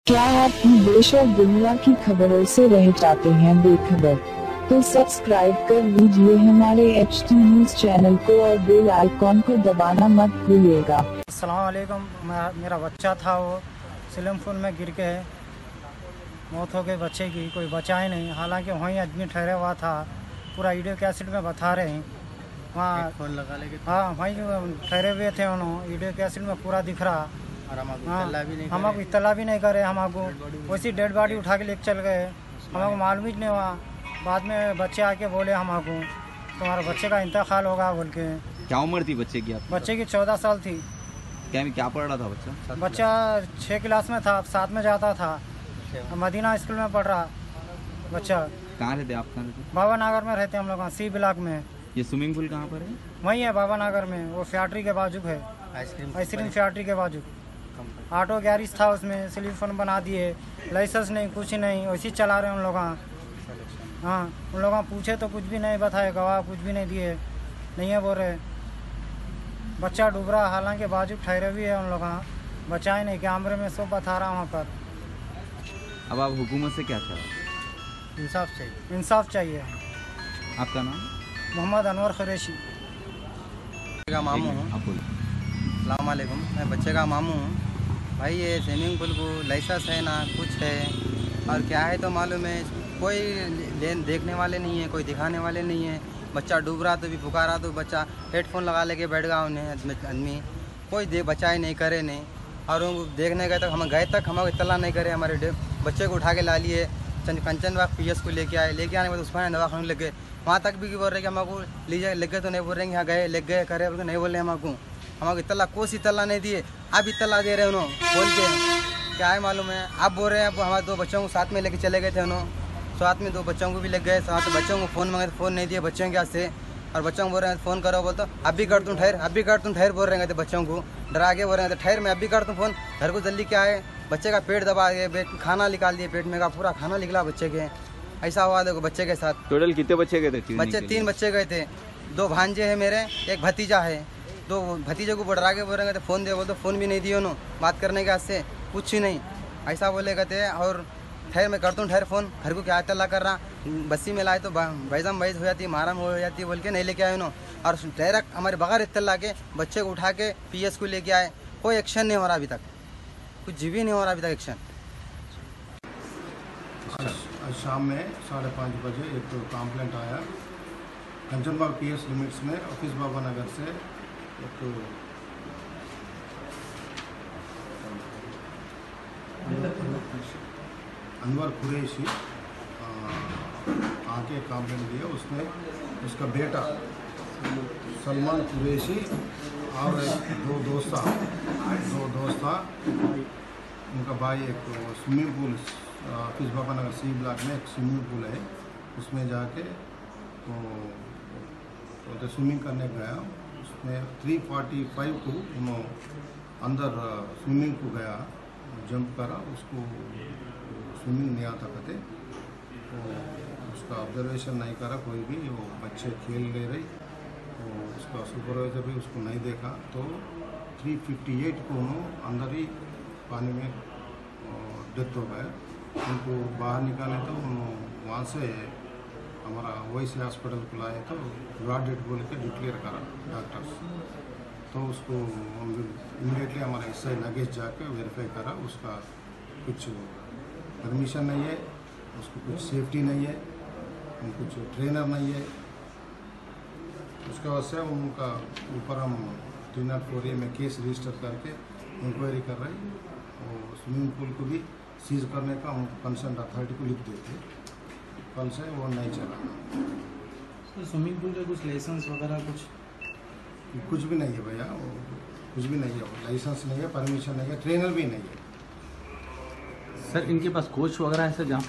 क्या आप भी देश और दुनिया की खबरों से रह जाते हैं बेखबर? तो सब्सक्राइब कर लीजिए हमारे HT न्यूज चैनल को और बेल आइकॉन को दबाना मत भूलिएगा। अस्सलाम वालेकुम। मेरा बच्चा था, वो स्विमिंग पूल में गिर के मौत हो गई बच्चे की, कोई बचा ही नहीं। हालांकि वहीं आदमी ठहरा हुआ था, पूरा वीडियो कैसेट में बता रहे हैं। वहाँ फोन लगा लेके हाँ वहीं ठहरे हुए थे, उन्होंने वीडियो कैसेट में पूरा दिख रहा। हमको इत्तला भी नहीं करे, हमको वैसी डेड बॉडी उठा के लेके चल गए, हमको मालूम ही नहीं हुआ। बाद में बच्चे आके बोले हमको तुम्हारे बच्चे का इंतकाल होगा बोल के। क्या उम्र थी बच्चे की? बच्चे की 14 साल थी। क्या पढ़ रहा था बच्चा? बच्चा 6 क्लास में था, 7 में जाता था, मदीना स्कूल में पढ़ रहा बच्चा। कहाँ रहते आप? कहाँ रहते? बाबा नगर में रहते हम लोग, C ब्लॉक में। ये स्विमिंग पूल कहाँ पर है? वही है बाबा नगर में, वो फैक्ट्री के बाजू है, आइसक्रीम फैक्ट्री के बाजू। ऑटो गैरेज था, उसमें स्लिप फोन बना दिए, लाइसेंस नहीं, कुछ नहीं, वैसे ही चला रहे उन लोग। हाँ उन लोग पूछे तो कुछ भी नहीं बताए, गवाह कुछ भी नहीं दिए, नहीं है बोल रहे। बच्चा डूब रहा, हालांकि बाजू ठहरे भी है उन लोग, बचाए नहीं, कैमरे में सब बता रहा वहाँ पर। अब आप हुकूमत से क्या चाह? इंसाफ चाहिए, इंसाफ चाहिए। आपका नाम? मोहम्मद अनवर कुरैशी का मामू हूँ। अस्सलाम वालेकुम। मैं बच्चे का मामू हूँ भाई। ये स्विमिंग पूल को लाइसेंस है ना कुछ है, और क्या है तो मालूम है, कोई देखने वाले नहीं है, कोई दिखाने वाले नहीं है। बच्चा डूब रहा तो भी पुकारा तो बच्चा हेडफोन लगा लेके बैठ गया उन्हें आदमी, कोई बचाए नहीं करे नहीं। और वो देखने गए तक हम गए तक हमें इत्तला नहीं करे। हमारे बच्चे को उठा के ला लिए, कंचन बाग PS को लेके आए, लेके आने के बाद उस्मान दवाखाने लेके, वहाँ तक भी बोल रहे कि हमको लीजिए, लग गए तो नहीं बोल रहे हैं यहाँ गए लग गए करे तो नहीं बोल रहे हमको इत्तला कोई इत्तला नहीं दिए। आप इत्तला दे रहे उन्होंने बोल के, क्या है मालूम है। आप बोल रहे हैं अब हमारे 2 बच्चों को साथ में लेके चले गए थे उन्होंने, साथ में 2 बच्चों को भी लग गए, साथ में बच्चों को फ़ोन मांगे तो फ़ोन नहीं दिए बच्चों के हाथ से। और बच्चों को बोल रहे हैं फ़ोन करो, बोल तो अब भी कर तुम ठहर, अब भी कर तुम ठहर बोल रहे थे बच्चों को, डरा के बोल रहे थे ठहर मैं अब भी कर तुम फ़ोन, घर को जल्दी क्या है। बच्चे का पेट दबा के खाना निकाल दिए, पेट में का पूरा खाना निकला बच्चे के। ऐसा हुआ देखो बच्चे के साथ। टोटल कितने बच्चे गए थे? बच्चे 3 बच्चे गए थे, 2 भांजे हैं मेरे, एक भतीजा है। 2 भतीजे को डरा के बोल रहे थे फ़ोन दे, बोल तो फ़ोन भी नहीं दिए उन्होंने बात करने के हाथ से, कुछ ही नहीं ऐसा बोले कहते। और ठहर मैं करता हूँ ठहर फ़ोन, घर को क्या इत्तला कर रहा, बस्सी में लाए तो बैज़म बैज हो जाती, मारा हो जाती बोल के नहीं लेके आए उन्होंने। और डायरेक्ट हमारे बगैर इत्तला के बच्चे को उठा के PS को लेके आए, कोई एक्शन नहीं हो रहा अभी तक, कुछ भी नहीं हो रहा अभी तक एक्शन। आज शाम में 5:30 बजे एक कंप्लेंट आया कंचनबाग PS लिमिट्स में, ऑफिस बाबा नगर से। एक अनवर कुरैशी आके कंप्लेंट दिया। उसने उसका बेटा सलमान कुरैशी और 2 दोस्त उनका भाई, एक swimming pool office Baba Nagar C block में एक स्विमिंग पूल है, उसमें जाके तो स्विमिंग करने गया। उसमें 3:45 को उन्होंने अंदर स्विमिंग को गया, जंप करा, उसको स्विमिंग नहीं आता कहते, तो उसका ऑब्जर्वेशन नहीं करा कोई भी, वो बच्चे खेल ले रही, तो उसका सुपरवाइजर भी उसको नहीं देखा। तो 3:58 को उन्होंने अंदर ही पानी में डेथ हो गया। उनको बाहर निकाले तो वहाँ से हमारा वैसे हॉस्पिटल को लाए तो ब्लड डेट बोल के डिक्लेयर करा डॉक्टर्स। तो उसको इमीडिएटली हमारा SI लगेज जाके वेरीफाई करा, उसका कुछ परमिशन नहीं है, उसको कुछ सेफ्टी नहीं है, कुछ ट्रेनर नहीं है, उसके वजह से उनका ऊपर हम 304A में केस रजिस्टर करके इंक्वायरी कर रहे हैं। और स्विमिंग पूल को भी सीज करने का हम कंसर्न अथॉरिटी को लिख देते, कल से वो नहीं चला। तो स्विमिंग पूल का कुछ लाइसेंस वगैरह कुछ भी नहीं है भैया, वो कुछ भी नहीं है, वो लाइसेंस नहीं है, परमिशन नहीं है, ट्रेनर भी नहीं है। सर इनके पास कोच वगैरह है सर जहाँ